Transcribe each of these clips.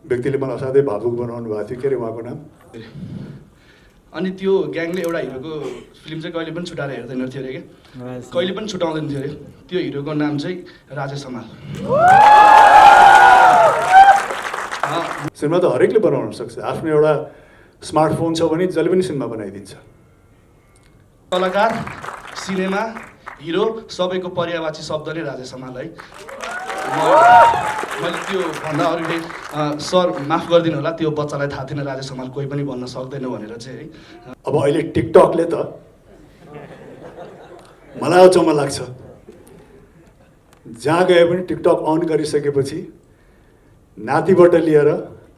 व्यक्तिले मलाई असाध्यै भावुक बनाउनु भएको थियो। के अरे उहाँको नाम? अनि त्यो ग्याङले एउटा हिरोको फिल्म चाहिँ कहिले पनि छुटाएर हेर्दैन थियो अरे क्या, कहिले पनि छुटाउँदैन थियो अरे। त्यो हिरोको नाम चाहिँ राजेश हमाल। सिनेमा त हरेकले बनाउन सक्छ। आफ्नो एउटा स्मार्टफोन छ भने जसले पनि सिनेमा बनाइदिन्छ। कलाकार, सिनेमा, हिरो सबैको पर्यायवाची शब्द नै राजेश हमाल है। मैले त्यो भन्दा अरूले सर माफ गरिदिनु होला, त्यो बच्चालाई थाहा थिएन राजेश हमाल कोही पनि भन्न सक्दैन भनेर चाहिँ है। अब अहिले टिकटकले त मलाई अचम्म लाग्छ, जहाँ गए पनि टिकटक अन गरिसकेपछि नातिबाट लिएर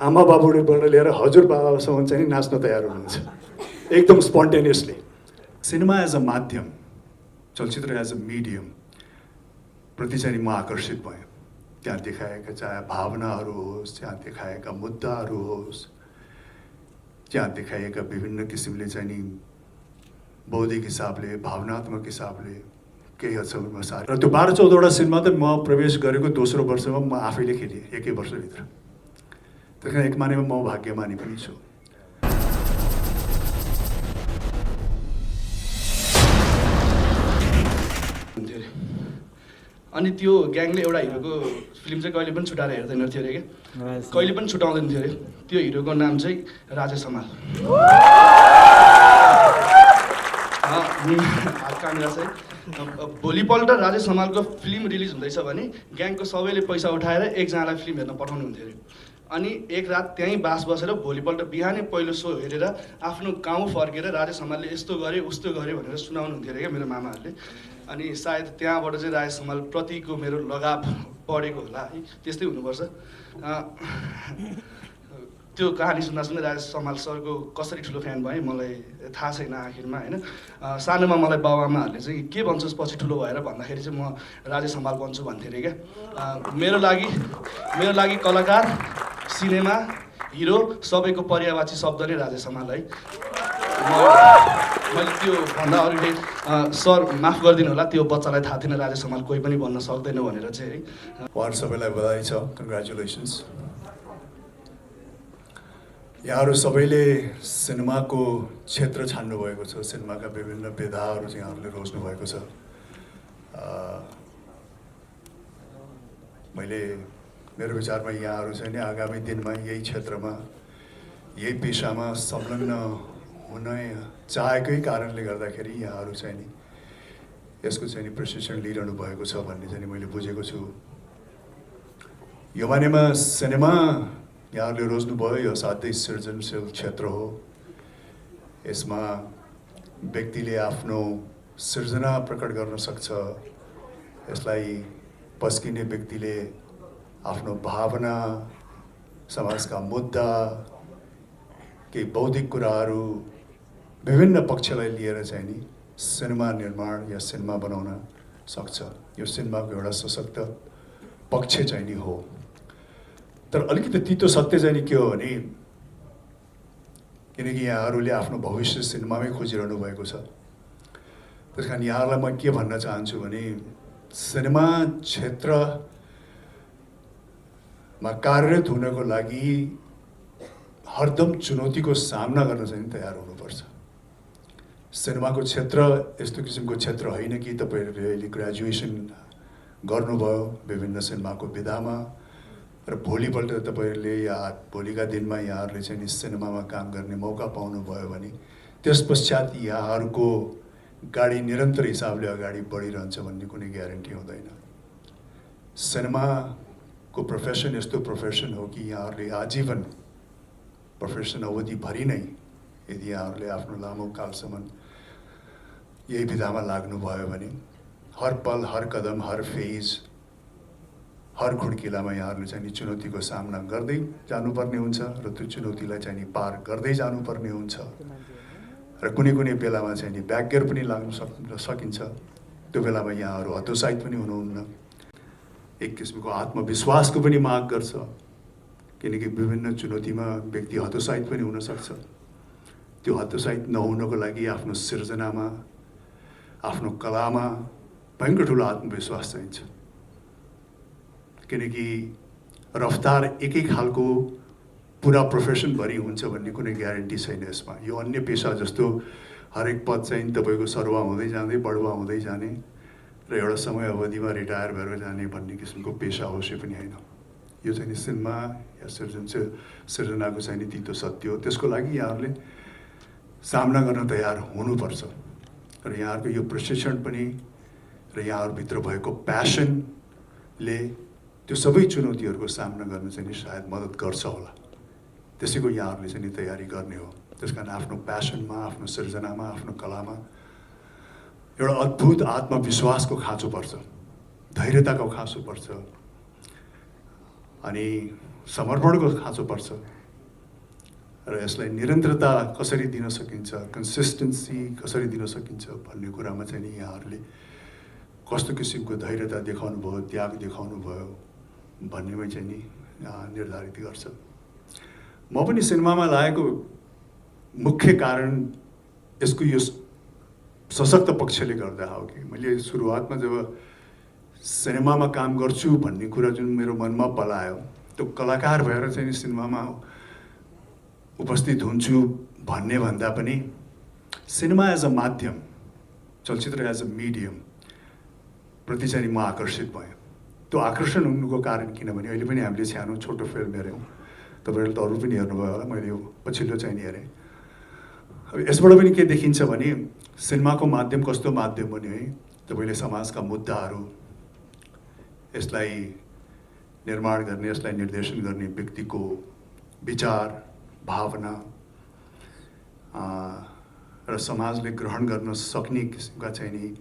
आमा बाबुबाट लिएर हजुर बाबासम्म चाहिँ नाच्न तयार हुनुहुन्छ एकदम स्पोन्टेनियसली। सिनेमा एज अ माध्यम, चलचित्र एज अ मिडियम प्रति चाहिँ म आकर्षित भएँ। त्यहाँ देखाएका चाहे भावनाहरू होस्, त्यहाँ देखाएका मुद्दाहरू होस्, त्यहाँ देखाइएका विभिन्न किसिमले चाहिँ नि बौद्धिक हिसाबले, भावनात्मक हिसाबले केही हदसम्म सार। र त्यो 12-14वटा सिनेमा त म प्रवेश गरेको दोस्रो वर्षमा म आफैले खेलेँ, एकै वर्षभित्र। त्यस कारण एक मानेमा म भाग्यमानी पनि छु। अनि त्यो ग्याङले एउटा हिरोको फिल्म चाहिँ कहिले पनि छुटाएर हेर्दैन थियो अरे क्या, कहिले पनि छुटाउँदैन थियो अरे। त्यो हिरोको नाम चाहिँ राजेश हमाल। कामरा चाहिँ भोलिपल्ट राजेश हमालको फिल्म रिलिज हुँदैछ भने ग्याङको सबैले पैसा उठाएर एकजनालाई फिल्म हेर्न पठाउनु हुन्थ्यो अरे। अनि एक रात त्यहीँ बास बसेर भोलिपल्ट बिहानै पहिलो सो हेरेर आफ्नो गाउँ फर्केर राजेश हमालले यस्तो गरे उस्तो गरे भनेर सुनाउनु हुन्थ्यो अरे क्या मेरो मामाहरूले। अनि सायद त्यहाँबाट चाहिँ राजेश हमाल प्रतिको मेरो लगाव बढेको होला है, त्यस्तै हुनुपर्छ। त्यो कहानी सुन्दा सुन्दै राजेश हमाल सरको कसरी ठुलो फ्यान भएँ मलाई थाहा छैन आखिरमा होइन। सानोमा मलाई बाबुआमाहरूले चाहिँ के भन्छस् पछि ठुलो भएर भन्दाखेरि चाहिँ म राजेश हमाल बन्छु भन्थेँ अरे क्या। मेरो लागि कलाकार, सिनेमा, हिरो सबैको पर्यायवाची शब्द नै राजेश हमाल है। मैले त्यो भन्दा अरूले सर माफ गरिदिनु होला, त्यो बच्चालाई थाहा थिएन राजेश हमाल कोही पनि भन्न सक्दैन भनेर चाहिँ है। उहाँहरू सबैलाई बधाई छ, कङ्ग्रेचुलेसन्स। यहाँहरू सबैले सिनेमाको क्षेत्र छान्नु भएको छ, सिनेमाका विभिन्न विधाहरू चाहिँ यहाँहरूले रोज्नु भएको छ। मेरो विचारमा यहाँहरू चाहिँ नि आगामी दिनमा यही क्षेत्रमा, यही पेसामा संलग्न हुन चाहेकै कारणले गर्दाखेरि यहाँहरू चाहिँ नि यसको चाहिँ नि प्रशिक्षण लिइरहनु भएको छ भन्ने चाहिँ मैले बुझेको छु। यो मानेमा सिनेमा यहाँहरूले रोज्नुभयो, यो असाध्यै सृजनशील क्षेत्र हो। यसमा व्यक्तिले आफ्नो सृजना प्रकट गर्न सक्छ। यसलाई पस्किने व्यक्तिले आफ्नो भावना, समाजका मुद्दा, केही बौद्धिक कुराहरू, विभिन्न पक्षलाई लिएर चाहिँ नि सिनेमा निर्माण या सिनेमा बनाउन सक्छ। यो सिनेमाको एउटा सशक्त पक्ष चाहिँ नि हो। तर अलिकति तितो सत्य चाहिँ नि के हो भने, किनकि यहाँहरूले आफ्नो भविष्य सिनेमामै खोजिरहनु भएको छ। त्यस कारण यहाँहरूलाई म के भन्न चाहन्छु भने, सिनेमा क्षेत्रमा कार्यरत हुनको लागि हरदम चुनौतीको सामना गर्न चाहिँ तयार हुनुपर्छ। सिनेमाको क्षेत्र यस्तो किसिमको क्षेत्र होइन कि तपाईँहरूले अहिले ग्रेजुएसन गर्नुभयो विभिन्न सिनेमाको विधामा र भोलिपल्ट तपाईँहरूले या भोलिका दिनमा यहाँहरूले चाहिँ नि सिनेमामा काम गर्ने मौका पाउनुभयो भने त्यस पश्चात यहाँहरूको गाडी निरन्तर हिसाबले अगाडि बढिरहन्छ भन्ने कुनै ग्यारेन्टी हुँदैन। सिनेमाको प्रोफेसन यस्तो प्रोफेसन हो कि यहाँहरूले आजीवन प्रोफेसन अवधिभरि नै यदि यहाँहरूले आफ्नो लामो कालसम्म यही विधामा लाग्नुभयो भने हर पल, हर कदम, हर फेज, हर खुड्किलामा यहाँहरूले चाहिँ नि चुनौतीको सामना गर्दै जानुपर्ने हुन्छ र त्यो चुनौतीलाई चाहिँ नि पार गर्दै जानुपर्ने हुन्छ र कुनै कुनै बेलामा चाहिँ नि ब्याकगियर पनि लाग्न सकिन्छ। त्यो बेलामा यहाँहरू हतोत्साहित पनि हुनुहुन्न, एक किसिमको आत्मविश्वासको पनि माग गर्छ, किनकि विभिन्न चुनौतीमा व्यक्ति हतोत्साहित पनि हुनसक्छ। त्यो हतोत्साहित नहुनको लागि आफ्नो सिर्जनामा, आफ्नो कलामा भयङ्कर ठुलो आत्मविश्वास चाहिन्छ। किनकि रफ्तार एकै खालको पुरा प्रोफेसनभरि हुन्छ भन्ने कुनै ग्यारेन्टी छैन यसमा। यो अन्य पेसा जस्तो हरेक पद चाहिँ तपाईँको सरुवा हुँदै जाँदै बढुवा हुँदै जाने र एउटा समय अवधिमा रिटायर भएर जाने भन्ने किसिमको पेसा होस् यो पनि होइन। यो चाहिँ नि सिनेमा या सृजनाको चाहिँ नि तितो सत्य हो। त्यसको लागि यहाँहरूले सामना गर्न तयार हुनुपर्छ र यहाँहरूको यो प्रशिक्षण पनि र यहाँहरूभित्र भएको प्यासनले त्यो सबै चुनौतीहरूको सामना गर्न चाहिँ नि सायद मद्दत गर्छ होला। त्यसैको यहाँहरूले चाहिँ नि तयारी गर्ने हो। त्यस कारण आफ्नो प्यासनमा, आफ्नो सृजनामा, आफ्नो कलामा एउटा अद्भुत आत्मविश्वासको खाँचो पर्छ, धैर्यताको खाँचो पर्छ अनि समर्पणको खाँचो पर्छ र यसलाई निरन्तरता कसरी दिन सकिन्छ, कन्सिस्टेन्सी कसरी दिन सकिन्छ भन्ने कुरामा चाहिँ नि यहाँहरूले कस्तो किसिमको धैर्यता देखाउनु भयो, त्याग देखाउनु भयो भन्नेमा चाहिँ नि निर्धारित गर्छ। म पनि सिनेमामा लागेको मुख्य कारण यसको यो सशक्त पक्षले गर्दा हो कि मैले सुरुवातमा जब सिनेमामा काम गर्छु भन्ने कुरा जुन मेरो मनमा पलायो, त्यो कलाकार भएर चाहिँ सिनेमामा उपस्थित हुन्छु भन्ने भन्दा पनि सिनेमा एज अ माध्यम, चलचित्र एज अ मिडियम प्रति चाहिँ म आकर्षित भएँ। त्यो आकर्षण हुनुको कारण किनभने अहिले पनि हामीले सानो छोटो फिल्म हेऱ्यौँ, तपाईँहरूले त अरू पनि हेर्नुभयो होला, मैले यो पछिल्लो चाहिँ नि हेरेँ। अब यसबाट पनि के देखिन्छ भने सिनेमाको माध्यम कस्तो माध्यम बन्यो है, तपाईँले समाजका मुद्दाहरू यसलाई निर्माण गर्ने, यसलाई निर्देशन गर्ने व्यक्तिको विचार, भावना र समाजले ग्रहण गर्न सक्ने किसिमका चाहिँ नि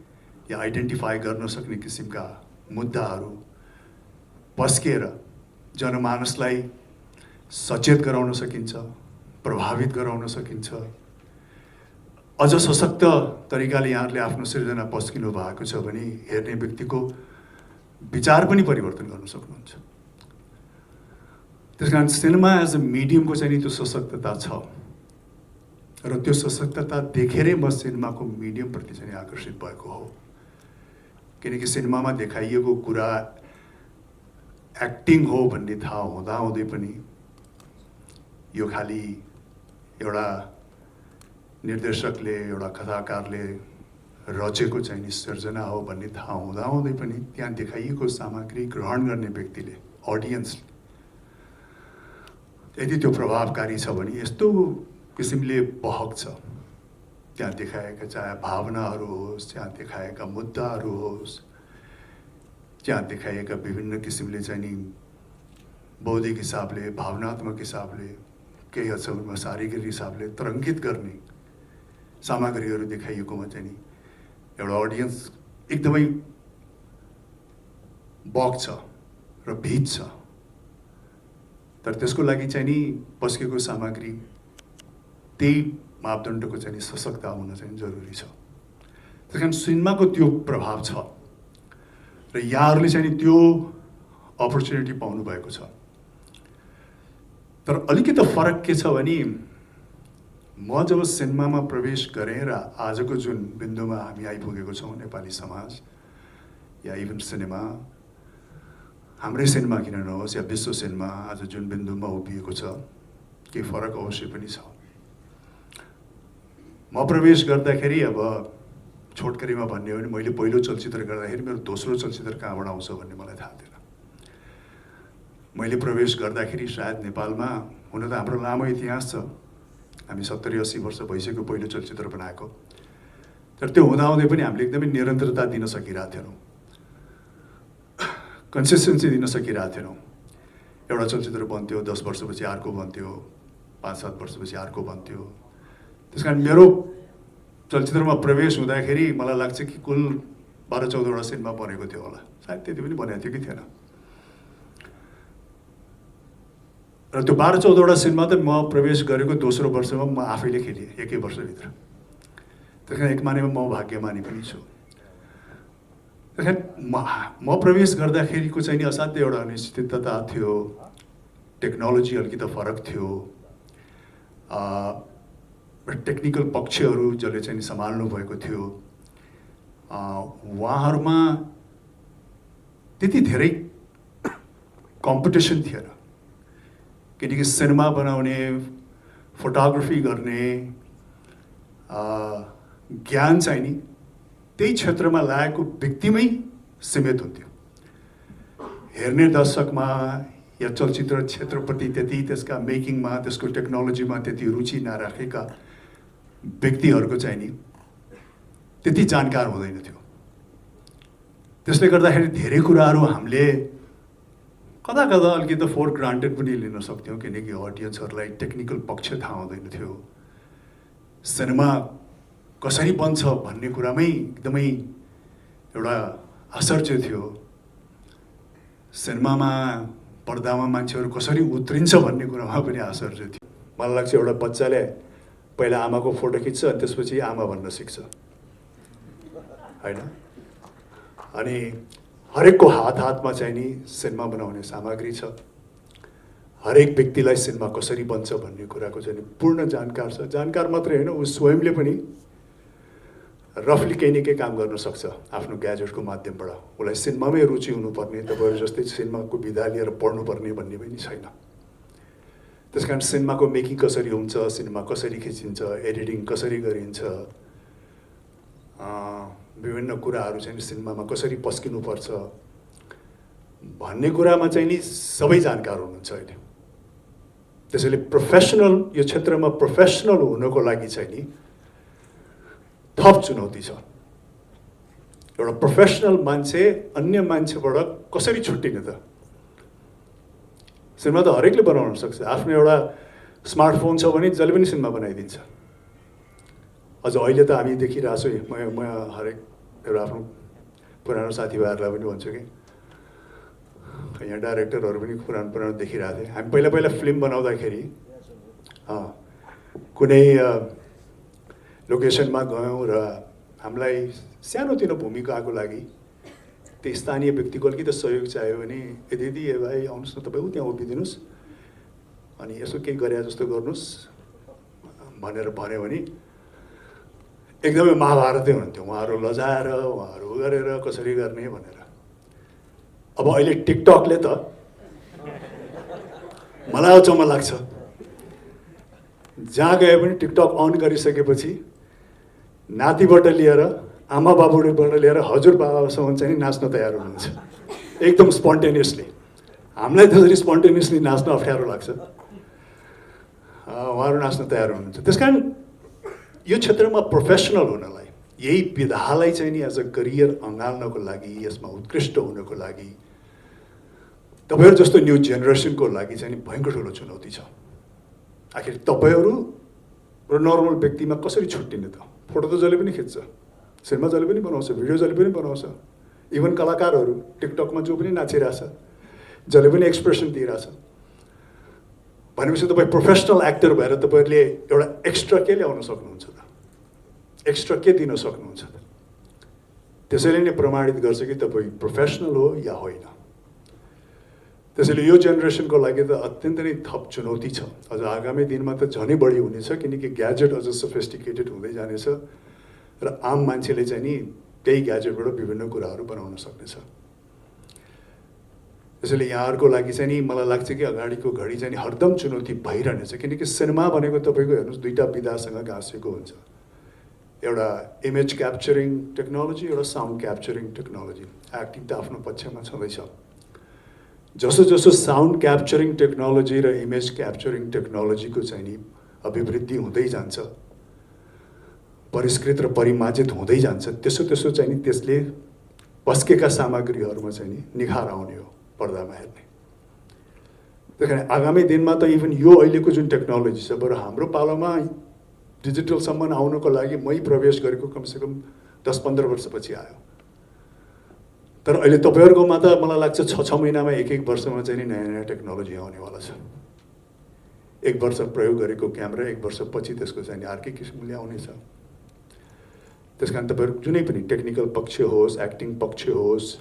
या आइडेन्टिफाई गर्न सक्ने किसिमका मुद्दाहरू पस्केर जनमानसलाई सचेत गराउन सकिन्छ, प्रभावित गराउन सकिन्छ। अझ सशक्त तरिकाले यहाँहरूले आफ्नो सृजना पस्किनु भएको छ भने हेर्ने व्यक्तिको विचार पनि परिवर्तन गर्न सक्नुहुन्छ। त्यसकारण सिनेमा एज अ मिडियमको चाहिँ नि त्यो सशक्तता छ र त्यो सशक्तता देखेरै म सिनेमाको मिडियमप्रति चाहिँ आकर्षित भएको हो। किनकि सिनेमामा देखाइएको कुरा एक्टिङ हो भन्ने थाहा हुँदाहुँदै पनि यो खालि एउटा निर्देशकले, एउटा कथाकारले रचेको चाहिँ नि सृजना हो भन्ने थाहा हुँदाहुँदै पनि त्यहाँ देखाइएको सामग्री ग्रहण गर्ने व्यक्तिले, अडियन्स यदि त्यो प्रभावकारी छ भने यस्तो किसिमले बहक्छ। त्यहाँ देखाएका चाहे भावनाहरू होस्, त्यहाँ देखाएका मुद्दाहरू होस्, त्यहाँ देखाइएका विभिन्न किसिमले चाहिँ नि बौद्धिक हिसाबले, भावनात्मक हिसाबले, केही हदसम्म शारीरिक हिसाबले तरङ्गित गर्ने सामग्रीहरू देखाइएकोमा चाहिँ नि एउटा अडियन्स एकदमै बग्छ र भिज्छ। तर त्यसको लागि चाहिँ नि पस्केको सामग्री त्यही मापदण्डको चाहिँ नि सशक्त हुन चाहिँ जरुरी छ। त्यस कारण सिनेमाको त्यो प्रभाव छ र यहाँहरूले चाहिँ नि त्यो अपर्च्युनिटी पाउनु भएको छ। तर अलिकति फरक के छ भने म जब सिनेमामा प्रवेश गरेँ र आजको जुन बिन्दुमा हामी आइपुगेको छौँ नेपाली समाज या इभन सिनेमा, हाम्रै सिनेमा किन नहोस् या विश्व सिनेमा आज जुन बिन्दुमा उभिएको छ, केही फरक अवश्य पनि छ। म प्रवेश गर्दाखेरि अब छोटकरीमा भन्ने हो भने मैले पहिलो चलचित्र गर्दाखेरि मेरो दोस्रो चलचित्र कहाँबाट आउँछ भन्ने मलाई थाहा थिएन। मैले प्रवेश गर्दाखेरि सायद नेपालमा, हुन त हाम्रो लामो इतिहास छ, हामी 70-80 वर्ष भइसक्यो पहिलो चलचित्र बनाएको, तर त्यो हुँदाहुँदै पनि हामीले एकदमै निरन्तरता दिन सकिरहेको थिएनौँ, कन्सिस्टेन्सी दिन सकिरहेको थिएनौँ। एउटा चलचित्र बन्थ्यो, 10 वर्षपछि अर्को बन्थ्यो, 5-7 वर्षपछि अर्को बन्थ्यो। त्यस कारण मेरो चलचित्रमा प्रवेश हुँदाखेरि मलाई लाग्छ कि कुल 12-14वटा सिनेमा बनेको थियो होला, सायद त्यति पनि बनेको थियो कि थिएन। र त्यो 12-14वटा सिनेमा त म प्रवेश गरेको दोस्रो वर्षमा म आफैले खेलेँ, एकै वर्षभित्र। त्यस कारण एक मानेमा म भाग्यमानी पनि छु। त्यस कारण म प्रवेश गर्दाखेरिको चाहिँ नि असाध्य एउटा अनिश्चितता थियो, टेक्नोलोजी अलिकति फरक थियो, टेक्निकल पक्षहरू जसले चाहिँ नि सम्हाल्नु भएको थियो, उहाँहरूमा त्यति धेरै कम्पिटिसन थिएन। किनकि सिनेमा बनाउने, फोटोग्राफी गर्ने ज्ञान चाहिँ नि त्यही क्षेत्रमा लागेको व्यक्तिमै सीमित हुन्थ्यो। हेर्ने दर्शकमा या चलचित्र क्षेत्रप्रति त्यति, त्यसका मेकिङमा, त्यसको टेक्नोलोजीमा त्यति रुचि नराखेका व्यक्तिहरूको चाहिँ नि त्यति जानकार हुँदैन थियो। त्यसले गर्दाखेरि धेरै कुराहरू हामीले कदा कदा अलिकति फर ग्रान्टेड पनि लिन सक्थ्यौँ, किनकि अडियन्सहरूलाई टेक्निकल पक्ष थाहा हुँदैन थियो। सिनेमा कसरी बन्छ भन्ने कुरामै एकदमै एउटा आश्चर्य थियो। सिनेमामा पर्दामा मान्छेहरू कसरी उत्रिन्छ भन्ने कुरामा पनि आश्चर्य थियो। मलाई लाग्छ एउटा बच्चाले पहिला आमाको फोटो खिच्छ अनि त्यसपछि आमा भन्न सिक्छ, होइन? अनि हरेकको हातमा चाहिँ नि सिनेमा बनाउने सामग्री छ। हरेक व्यक्तिलाई सिनेमा कसरी बन्छ भन्ने कुराको चाहिँ नि पूर्ण जानकार छ। जानकार मात्रै होइन, ऊ स्वयंले पनि रफली केही न केही काम गर्न सक्छ आफ्नो ग्याजेटको माध्यमबाट। उसलाई सिनेमामै रुचि हुनुपर्ने, तपाईँहरू जस्तै सिनेमाको विधा लिएर पढ्नुपर्ने भन्ने पनि छैन। त्यस कारण सिनेमाको मेकिङ कसरी हुन्छ, सिनेमा कसरी खिचिन्छ, एडिटिङ कसरी गरिन्छ, विभिन्न कुराहरू चाहिँ सिनेमामा कसरी पस्किनुपर्छ भन्ने कुरामा चाहिँ नि सबै जानकार हुनुहुन्छ अहिले। त्यसैले प्रोफेसनल, यो क्षेत्रमा प्रोफेसनल हुनको लागि चाहिँ नि थप चुनौती छ। एउटा प्रोफेसनल मान्छे अन्य मान्छेबाट कसरी छुट्टिने त? सिनेमा त हरेकले बनाउन सक्छ। आफ्नो एउटा स्मार्टफोन छ भने जसले पनि सिनेमा बनाइदिन्छ। अझ अहिले त हामी देखिरहेछौँ, म हरेक एउटा आफ्नो पुरानो साथीभाइहरूलाई पनि भन्छु कि यहाँ डाइरेक्टरहरू पनि पुरानो देखिरहेको थिएँ। हामी पहिला फिल्म बनाउँदाखेरि कुनै लोकेसनमा गयौँ र हामीलाई सानोतिनो भूमिकाको लागि त्यो स्थानीय व्यक्तिको अलिकति सहयोग चाहियो भने यदि ए भाइ आउनुहोस् न, तपाईँ त्यहाँ उभिदिनुहोस् अनि यसो केही गरे जस्तो गर्नुहोस् भनेर भन्यो भने एकदमै महाभारतै हुन्थ्यो। उहाँहरू लजाएर, उहाँहरू गरेर कसरी गर्ने भनेर। अब अहिले टिकटकले त मलाई अचम्म लाग्छ, जहाँ गए पनि टिकटक अन गरिसकेपछि नातिबाट लिएर आमा बाबुबाट लिएर हजुर बाबासम्म चाहिँ नाच्न तयार हुनुहुन्छ, एकदम स्पोन्टेनियसली। हामीलाई त्यसरी स्पोन्टेनियसली नाच्न अप्ठ्यारो लाग्छ, उहाँहरू नाच्न तयार हुनुहुन्छ। त्यस कारण यो क्षेत्रमा प्रोफेसनल हुनलाई, यही विधालाई चाहिँ नि एज अ करियर अँगाल्नको लागि, यसमा उत्कृष्ट हुनको लागि तपाईँहरू जस्तो न्यू जेनेरेसनको लागि चाहिँ नि भयङ्कर ठुलो चुनौती छ। आखिर तपाईँहरू र नर्मल व्यक्तिमा कसरी छुट्टिने त? फोटो त जसले पनि खिच्छ, सिनेमा जसले पनि बनाउँछ, भिडियो जसले पनि बनाउँछ, इभन कलाकारहरू टिकटकमा जो पनि नाचिरहेछ, जसले पनि एक्सप्रेसन दिइरहेछ भनेपछि तपाईँ प्रोफेसनल एक्टर भएर तपाईँहरूले एउटा एक्स्ट्रा के ल्याउन सक्नुहुन्छ त? एक्स्ट्रा के दिन सक्नुहुन्छ त? त्यसैले नै प्रमाणित गर्छ कि तपाईँ प्रोफेसनल हो या होइन। त्यसैले यो जेनेरेसनको लागि त अत्यन्तै नै थप चुनौती छ। अझ आगामी दिनमा त झनै बढी हुनेछ, किनकि ग्याजेट अझ सोफिस्टिकेटेड हुँदै जानेछ र आम मान्छेले चाहिँ नि त्यही ग्याजेटबाट विभिन्न कुराहरू बनाउन सक्नेछ। त्यसैले यहाँहरूको लागि चाहिँ नि मलाई लाग्छ कि अगाडिको घडी चाहिँ नि हरदम चुनौती भइरहनेछ, किनकि सिनेमा भनेको तपाईँको हेर्नुहोस् दुईवटा विधासँग गाँसेको हुन्छ। एउटा इमेज क्याप्चरिङ टेक्नोलोजी, एउटा साउन्ड क्याप्चरिङ टेक्नोलोजी। एक्टिङ त आफ्नो पक्षमा छँदैछ। जसो जसो साउन्ड क्याप्चरिङ टेक्नोलोजी र इमेज क्याप्चरिङ टेक्नोलोजीको चाहिँ नि अभिवृद्धि हुँदै जान्छ, परिष्कृत र परिमार्जित हुँदै जान्छ, त्यसो त्यसो चाहिँ नि त्यसले पस्केका सामग्रीहरूमा चाहिँ नि निखार आउने हो पर्दामा हेर्ने। त्यही कारण आगामी दिनमा त इभन यो अहिलेको जुन टेक्नोलोजी छ, बरु हाम्रो पालोमा डिजिटलसम्म आउनको लागि मै प्रवेश गरेको कमसेकम 10-15 वर्षपछि आयो। तर अहिले तपाईँहरूकोमा त मलाई लाग्छ 6 महिनामा एक वर्षमा चाहिँ नि नयाँ नयाँ टेक्नोलोजी आउनेवाला छ। 1 वर्ष प्रयोग गरेको क्यामेरा 1 वर्षपछि त्यसको चाहिँ अर्कै किसिमले आउनेछ। त्यस कारण तपाईँहरू जुनै पनि टेक्निकल पक्ष होस्, एक्टिङ पक्ष होस्,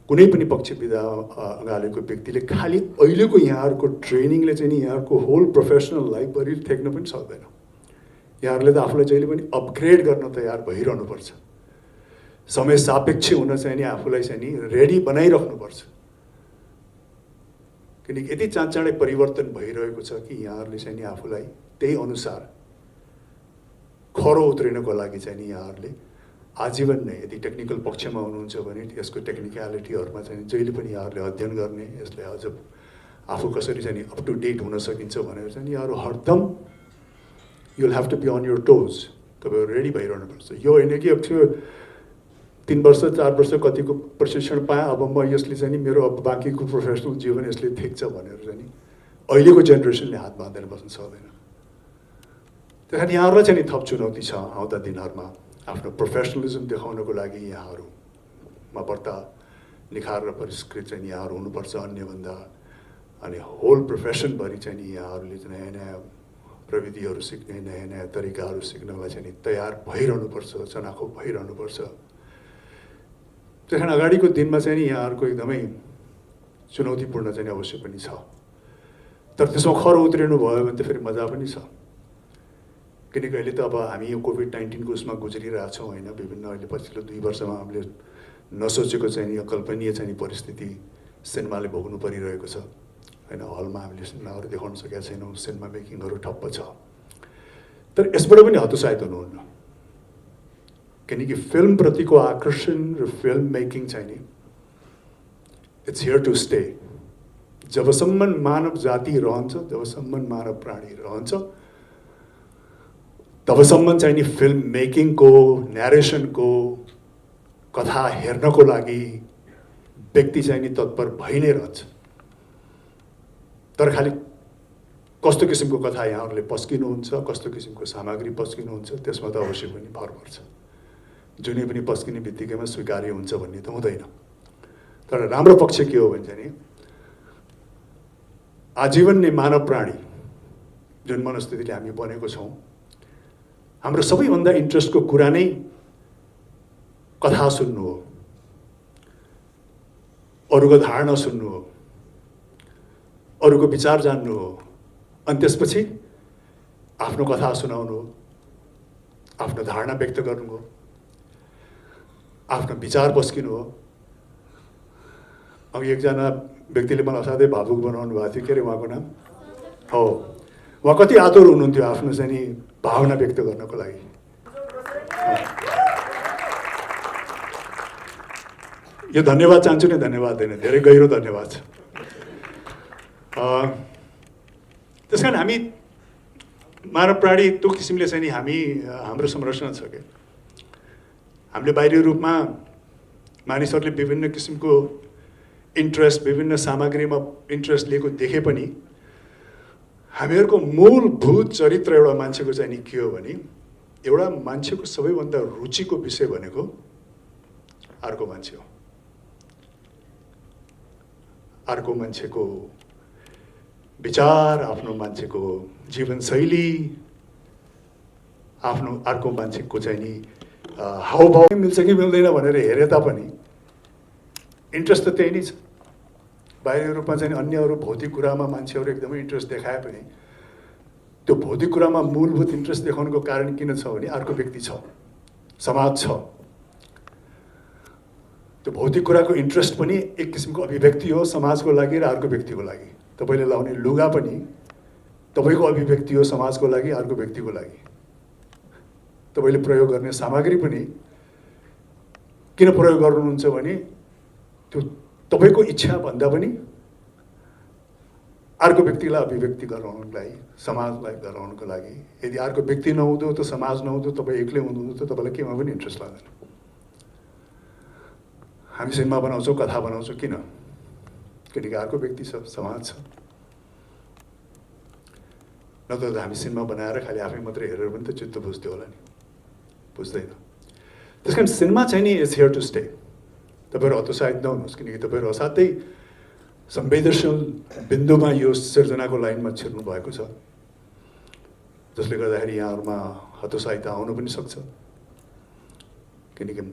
कुनै पनि पक्ष विधा अँगालेको व्यक्तिले खालि अहिलेको यहाँहरूको ट्रेनिङले चाहिँ नि यहाँहरूको होल प्रोफेसनल लाइफभरि थ्याक्न पनि सक्दैन। यहाँहरूले त आफूलाई जहिले पनि अपग्रेड गर्न तयार भइरहनुपर्छ। समय सापेक्ष हुन चाहिँ नि आफूलाई चाहिँ नि रेडी बनाइराख्नुपर्छ। किनकि यति चाँडै परिवर्तन भइरहेको छ कि यहाँहरूले चाहिँ नि आफूलाई त्यही अनुसार खरो उत्रिनको लागि चाहिँ नि यहाँहरूले आजीवन नै यदि टेक्निकल पक्षमा हुनुहुन्छ भने यसको टेक्निकलिटीहरूमा चाहिँ जहिले पनि यहाँहरूले अध्ययन गर्ने, यसलाई अझ आफू कसरी चाहिँ नि अप टु डेट हुन सकिन्छ भनेर चाहिँ यहाँहरू हरदम you will have to be on your toes, तपाईँहरू रेडी भइरहनुपर्छ। यो होइन कि अब त्यो 3 वर्ष 4 वर्ष कतिको प्रशिक्षण पाएँ अब म यसले चाहिँ नि मेरो अब बाँकीको प्रोफेसनल जीवन यसले ठिक छ भनेर चाहिँ नि अहिलेको जेनेरेसनले हात बाँधेर बस्न सक्दैन। त्यस कारण यहाँहरूलाई चाहिँ नि थप चुनौती छ आउँदा दिनहरूमा आफ्नो प्रोफेसनलिजम देखाउनको लागि यहाँहरूमा बढ्ता निखार र परिष्कृत चाहिँ यहाँहरू हुनुपर्छ अन्यभन्दा। अनि होल प्रोफेसनभरि चाहिँ नि यहाँहरूले चाहिँ नयाँ नयाँ प्रविधिहरू सिक्ने, नयाँ नयाँ तरिकाहरू सिक्नलाई चाहिँ नि तयार भइरहनुपर्छ, चनाखो भइरहनुपर्छ। त्यस कारण अगाडिको दिनमा चाहिँ नि यहाँहरूको एकदमै चुनौतीपूर्ण चाहिँ अवश्य पनि छ। तर त्यसमा खर उत्रिनु भयो भने त फेरि मजा पनि छ। किनकि अहिले त अब हामी यो कोभिड-19 को उसमा गुज्रिरहेछौँ होइन, विभिन्न अहिले पछिल्लो 2 वर्षमा हामीले नसोचेको चाहिँ नि अकल्पनीय चाहिँ नि परिस्थिति सिनेमाले भोग्नु परिरहेको छ होइन। हलमा हामीले सिनेमाहरू देखाउन सकेका छैनौँ, सिनेमा मेकिङहरू ठप्प छ। तर यसबाट पनि हतोत्साहित हुनुहुन्न, किनकि फिल्मप्रतिको आकर्षण र फिल्म मेकिङ चाहिँ नि इट्स हियर टु स्टे। जबसम्म मानव जाति रहन्छ, जबसम्म मानव प्राणी रहन्छ, तबसम्म चाहिँ नि फिल्म मेकिङको, न्यारेसनको, कथा हेर्नको लागि व्यक्ति चाहिँ नि तत्पर भइ नै रहन्छ। तर खालि कस्तो किसिमको कथा यहाँहरूले पस्किनुहुन्छ, कस्तो किसिमको सामग्री पस्किनुहुन्छ त्यसमा त अवश्य पनि भर पर्छ। जुनै पनि पस्किने बित्तिकैमा स्वीकार्य हुन्छ भन्ने त हुँदैन। तर राम्रो पक्ष के हो भने चाहिँ नि आजीवन नै मानव प्राणी जुन मनस्थितिले हामी बनेको छौँ, हाम्रो सबैभन्दा इन्ट्रेस्टको कुरा नै कथा सुन्नु हो, अरूको धारणा सुन्नु हो, अरूको विचार जान्नु हो, अनि त्यसपछि आफ्नो कथा सुनाउनु हो, आफ्नो धारणा व्यक्त गर्नु हो, आफ्नो विचार पस्किनु हो। अघि एकजना व्यक्तिले मलाई असाध्यै भावुक बनाउनु भएको थियो, के अरे उहाँको नाम हो, उहाँ कति आतुर हुनुहुन्थ्यो आफ्नो चाहिँ नि भावना व्यक्त गर्नको लागि। यो धन्यवाद चाहन्छु नि, धन्यवाद होइन, धेरै गहिरो धन्यवाद छ। त्यस कारण हामी मानव प्राणी त्यो किसिमले चाहिँ नि हामी हाम्रो संरचना छ क्या। हामीले बाहिरी रूपमा मानिसहरूले विभिन्न किसिमको इन्ट्रेस्ट, विभिन्न सामग्रीमा इन्ट्रेस्ट लिएको देखे पनि हामीहरूको मूलभूत चरित्र एउटा मान्छेको चाहिँ नि के हो भने एउटा मान्छेको सबैभन्दा रुचिको विषय भनेको अर्को मान्छे हो, अर्को मान्छेको विचार, आफ्नो मान्छेको जीवनशैली, आफ्नो अर्को मान्छेको चाहिँ नि हाउभाव मिल्छ कि मिल्दैन भनेर हेरे तापनि इन्ट्रेस्ट त त्यही नै छ। बाहिरी रूपमा चाहिँ अन्य अरू भौतिक कुरामा मान्छेहरू एकदमै इन्ट्रेस्ट देखाए पनि त्यो भौतिक कुरामा मूलभूत इन्ट्रेस्ट देखाउनुको कारण किन छ भने अर्को व्यक्ति छ, समाज छ। त्यो भौतिक कुराको इन्ट्रेस्ट पनि एक किसिमको अभिव्यक्ति हो समाजको लागि र अर्को व्यक्तिको लागि। तपाईँले लाउने लुगा पनि तपाईँको अभिव्यक्ति हो समाजको लागि, अर्को व्यक्तिको लागि। तपाईँले प्रयोग गर्ने सामग्री पनि किन प्रयोग गर्नुहुन्छ भने त्यो तपाईँको इच्छा भन्दा पनि अर्को व्यक्तिलाई अभिव्यक्ति गराउनको लागि, समाजलाई गराउनको लागि। यदि अर्को व्यक्ति नहुँदो त समाज नहुँदो, तपाईँ एक्लै हुनुहुँदो त तपाईँलाई केमा पनि इन्ट्रेस्ट लाग्दैन। हामी सिनेमा बनाउँछौँ, कथा बनाउँछौँ, किन? किनकि अर्को व्यक्ति छ, समाज छ। नत्र त हामी सिनेमा बनाएर खालि आफै मात्रै हेरेर पनि त चित्त बुझ्थ्यो होला नि, बुझ्दैन। त्यस कारण सिनेमा चाहिँ नि इज हियर टु स्टे। तपाईँहरू हतोत्साहित नहुनुहोस्, किनकि तपाईँहरू असाध्यै संवेदनशील बिन्दुमा यो सिर्जनाको लाइनमा छिर्नु भएको छ, जसले गर्दाखेरि यहाँहरूमा हतोत्साहित आउनु पनि सक्छ। किनकि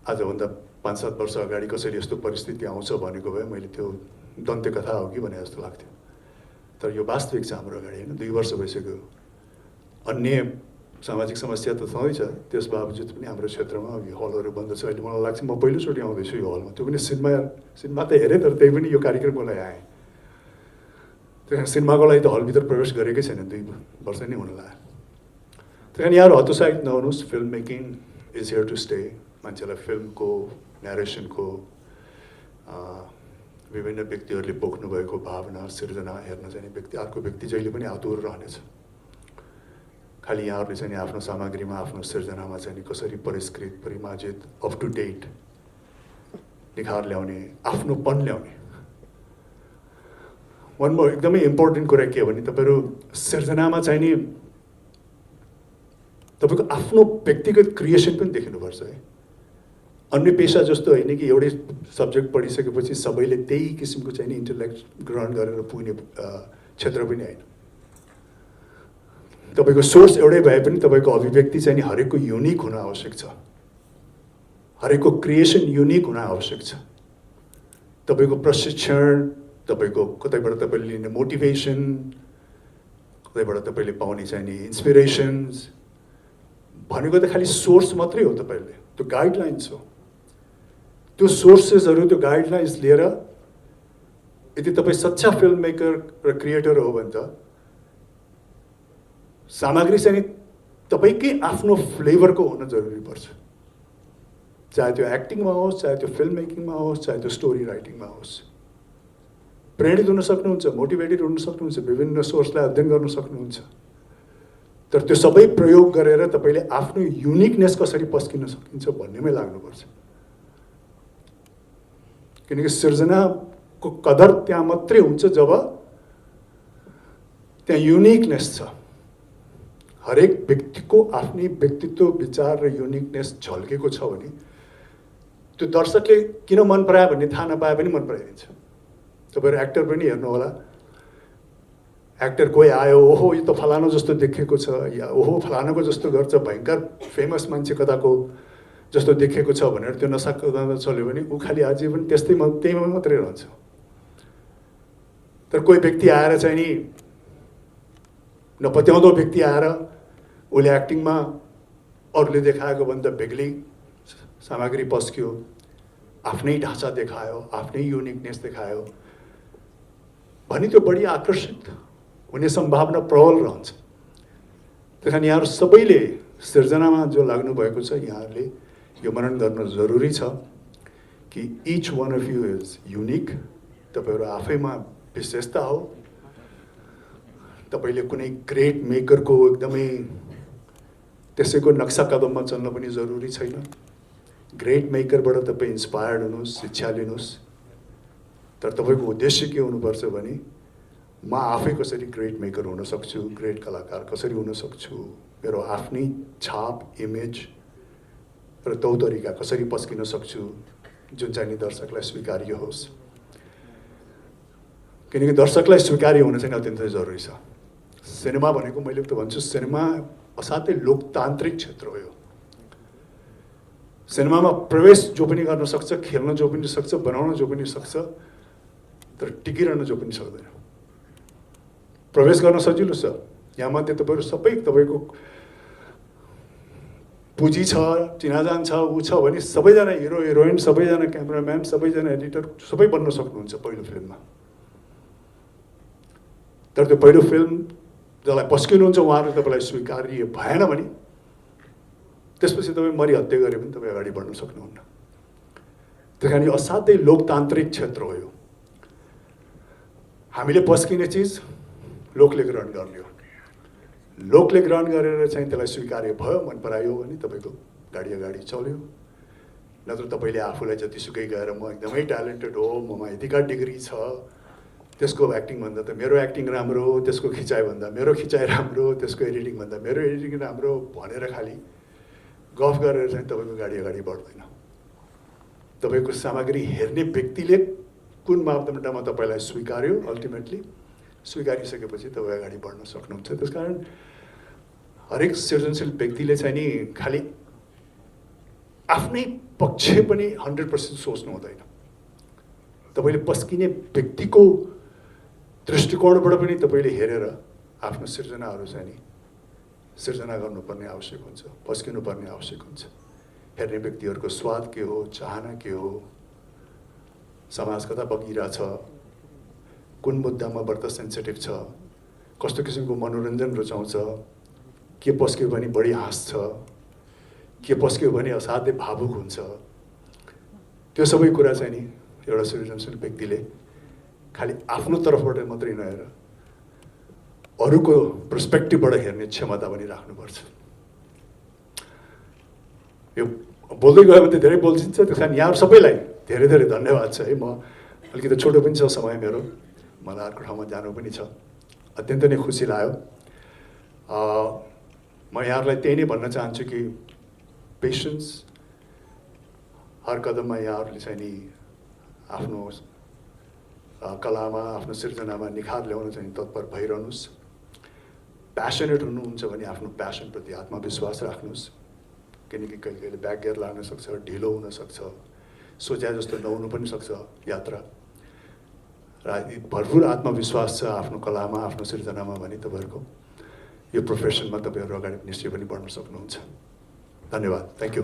आजभन्दा 5-7 वर्ष अगाडि कसरी यस्तो परिस्थिति आउँछ भनेको भए मैले त्यो दन्त्य कथा हो कि भने जस्तो लाग्थ्यो। तर यो वास्तविक छ हाम्रो अगाडि होइन। 2 वर्ष भइसक्यो। अन्य सामाजिक समस्या त छँदैछ, त्यस बावजुद पनि हाम्रो क्षेत्रमा अब हलहरू बन्द छ। अहिले मलाई लाग्छ म पहिलोचोटि आउँदैछु यो हलमा, त्यो पनि सिनेमा त हेरेँ, तर त्यही पनि यो कार्यक्रमको लागि आएँ। त्यही सिनेमाको लागि त हलभित्र प्रवेश गरेकै छैन, 2 वर्ष नै हुन लाग्यो। त्यही कारण यहाँ हतोत्साहित नहुनुहोस्, film making is here to stay. मान्छेलाई फिल्मको न्यारेसनको विभिन्न व्यक्तिहरूले बोक्नु भएको भावना सिर्जना हेर्न चाहिँ व्यक्ति अर्को व्यक्ति जहिले पनि आतुर रहनेछ। खालि यहाँहरूले चाहिँ आफ्नो सामग्रीमा आफ्नो सिर्जनामा चाहिँ कसरी परिष्कृत परिमार्जित अप टु डेट निखार ल्याउने, आफ्नोपन ल्याउने। वान मोर एकदमै इम्पोर्टेन्ट कुरा के हो भने तपाईँहरू सिर्जनामा चाहिँ नि तपाईँको आफ्नो व्यक्तिगत क्रिएसन पनि देखिनुपर्छ है। अन्य पेसा जस्तो होइन कि एउटै सब्जेक्ट पढिसकेपछि सबैले त्यही किसिमको चाहिँ नि इन्टेलेक्ट ग्रहण गरेर पुग्ने क्षेत्र पनि होइन। तपाईँको सोर्स एउटै भए पनि तपाईँको अभिव्यक्ति चाहिँ नि हरेकको युनिक हुन आवश्यक छ, हरेकको क्रिएसन युनिक हुन आवश्यक छ। तपाईँको प्रशिक्षण, तपाईँको कतैबाट तपाईँले लिने मोटिभेसन, कतैबाट तपाईँले पाउने चाहिँ नि इन्सपिरेसन्स भनेको त खालि सोर्स मात्रै हो। तपाईँले त्यो गाइडलाइन्स हो, त्यो सोर्सेसहरू त्यो गाइडलाइन्स लिएर यदि तपाईँ सच्चा फिल्म मेकर र क्रिएटर हो भने त सामग्री चाहिँ तपाईँकै आफ्नो फ्लेभरको हुन जरुरी पर्छ। चाहे त्यो एक्टिङमा होस्, चाहे त्यो फिल्म मेकिङमा होस्, चाहे त्यो स्टोरी राइटिङमा होस्। प्रेरित हुन सक्नुहुन्छ, मोटिभेटेड हुन सक्नुहुन्छ, विभिन्न सोर्सलाई अध्ययन गर्न सक्नुहुन्छ, तर त्यो सबै प्रयोग गरेर तपाईँले आफ्नो युनिकनेस कसरी पस्किन सकिन्छ भन्नेमै लाग्नुपर्छ। किनकि सिर्जनाको कदर त्यहाँ मात्रै हुन्छ जब त्यहाँ युनिकनेस छ। हरेक व्यक्तिको आफ्नै व्यक्तित्व, विचार र युनिकनेस झल्केको छ भने त्यो दर्शकले किन मन परायो भन्ने थाहा नपाए पनि मन पराइदिन्छ। तपाईँहरू एक्टर पनि हेर्नु होला, एक्टर कोही आयो, ओहो यो त फलानु जस्तो देखेको छ, या ओहो फलानुको जस्तो गर्छ, भयङ्कर फेमस मान्छे कताको जस्तो देखेको छ भनेर त्यो नसा चल्यो भने ऊ खालि आजीवन त्यहीमा मात्रै रहन्छ। तर कोही व्यक्ति आएर चाहिँ नि नपत्याउँदो व्यक्ति आएर उसले एक्टिङमा अरूले देखाएको भन्दा बेग्लै सामग्री पस्क्यो, आफ्नै ढाँचा देखायो, आफ्नै युनिकनेस देखायो भने त्यो बढी आकर्षित हुने सम्भावना प्रबल रहन्छ। त्यही कारण यहाँहरू सबैले सिर्जनामा जो लाग्नु भएको छ, यहाँहरूले यो मनन गर्न जरुरी छ कि each one of you is unique. तपाईँहरू आफैमा विशेषता हो। तपाईँले कुनै ग्रेट मेकरको एकदमै त्यसैको नक्सा कदममा चल्न पनि जरुरी छैन। ग्रेट मेकरबाट तपाईँ इन्स्पायर्ड हुनुहोस्, शिक्षा लिनुहोस्, तर तपाईँको उद्देश्य के हुनुपर्छ भने म आफै कसरी ग्रेट मेकर हुन सक्छु, ग्रेट कलाकार कसरी हुन सक्छु, मेरो आफ्नै छाप, इमेज र तौतरिका कसरी पस्किन सक्छु जुन चाहिँ नि दर्शकलाई स्वीकार्य होस्। किनकि दर्शकलाई स्वीकार्य हुन चाहिँ अत्यन्तै जरुरी छ। सिनेमा भनेको मैले त भन्छु, सिनेमा असाध्यै लोकतान्त्रिक क्षेत्र हो। यो सिनेमामा प्रवेश जो पनि गर्न सक्छ, खेल्न जो पनि सक्छ, बनाउन जो पनि सक्छ, तर टिकिरहन जो पनि सक्दैन। प्रवेश गर्न सजिलो छ, यहाँ मध्ये तपाईँहरू सबै तपाईँको पुँजी छ, चिनाजान छ, ऊ छ भने सबैजना हिरो हिरोइन, सबैजना क्यामेराम्यान, सबैजना एडिटर सबै बन्न सक्नुहुन्छ पहिलो फिल्ममा। तर त्यो पहिलो फिल्म जसलाई पस्किनुहुन्छ उहाँहरू तपाईँलाई स्वीकार्य भएन भने त्यसपछि तपाईँ मरिहत्या गरे पनि तपाईँ अगाडि बढ्न सक्नुहुन्न। त्यही कारण यो असाध्यै लोकतान्त्रिक क्षेत्र हो। यो हामीले पस्किने चिज लोकले ग्रहण गर्ने हो। लोकले ग्रहण गरेर चाहिँ त्यसलाई स्वीकार्य भयो, मन परायो भने तपाईँको गाडी अगाडि चल्यो। नत्र तपाईँले आफूलाई जतिसुकै गएर म एकदमै ट्यालेन्टेड हो, ममा यतिका डिग्री छ, त्यसको एक्टिङ भन्दा त मेरो एक्टिङ राम्रो, त्यसको खिचाइ भन्दा मेरो खिचाइ राम्रो, त्यसको एडिटिङ भन्दा मेरो एडिटिङ राम्रो भनेर खालि गफ गरेर चाहिँ तपाईँको गाडी अगाडि बढ्दैन। तपाईँको सामग्री हेर्ने व्यक्तिले कुन मापदण्डमा तपाईँलाई स्वीकार्यो, अल्टिमेटली स्वीकारिसकेपछि तपाईँ अगाडि बढ्न सक्नुहुन्छ। त्यसकारण हरेक सृजनशील व्यक्तिले चाहिँ नि खालि आफ्नै पक्ष पनि 100% सोच्नु हुँदैन। तपाईँले पस्किने व्यक्तिको दृष्टिकोणबाट पनि तपाईँले हेरेर आफ्नो सिर्जनाहरू चाहिँ नि सिर्जना गर्नुपर्ने आवश्यक हुन्छ, पस्किनुपर्ने आवश्यक हुन्छ। हेर्ने व्यक्तिहरूको स्वाद के हो, चाहना के हो, समाज कता बगिरहेछ, कुन मुद्दामा बढ्ता सेन्सिटिभ छ, कस्तो किसिमको मनोरञ्जन रुचाउँछ, के पस्क्यो भने बढी हाँस्छ, के पस्क्यो भने असाध्यै भावुक हुन्छ, त्यो सबै कुरा चाहिँ नि एउटा सृजनशील व्यक्तिले खालि आफ्नो तर्फबाट मात्रै नहेर अरूको पर्सपेक्टिभबाट हेर्ने क्षमता पनि राख्नुपर्छ। यो बोल्दै गयो भने त धेरै बोल्छिन्छ, त्यस कारण यहाँ सबैलाई धेरै धेरै धन्यवाद छ है। म अलिकति छोटो पनि छ समय मेरो, मलाई अर्को ठाउँमा जानु पनि छ। अत्यन्त नै खुसी लाग्यो। म यहाँहरूलाई त्यही नै भन्न चाहन्छु कि पेसेन्स, हर कदममा यहाँहरूले चाहिँ नि आफ्नो कलामा, आफ्नो सिर्जनामा निखार ल्याउन चाहिँ तत्पर भइरहनुहोस्। प्यासनेट हुनुहुन्छ भने आफ्नो प्यासनप्रति आत्मविश्वास राख्नुहोस्, किनकि कहिले कहिले ब्याक गियर लाग्न सक्छ, ढिलो हुनसक्छ, सोचे जस्तो नहुनु पनि सक्छ यात्रा। र भरपुर आत्मविश्वास छ आफ्नो कलामा, आफ्नो सिर्जनामा भने तपाईँहरूको यो प्रोफेसनमा तपाईँहरू अगाडि निश्चय पनि बढ्न सक्नुहुन्छ। धन्यवाद। Thank you.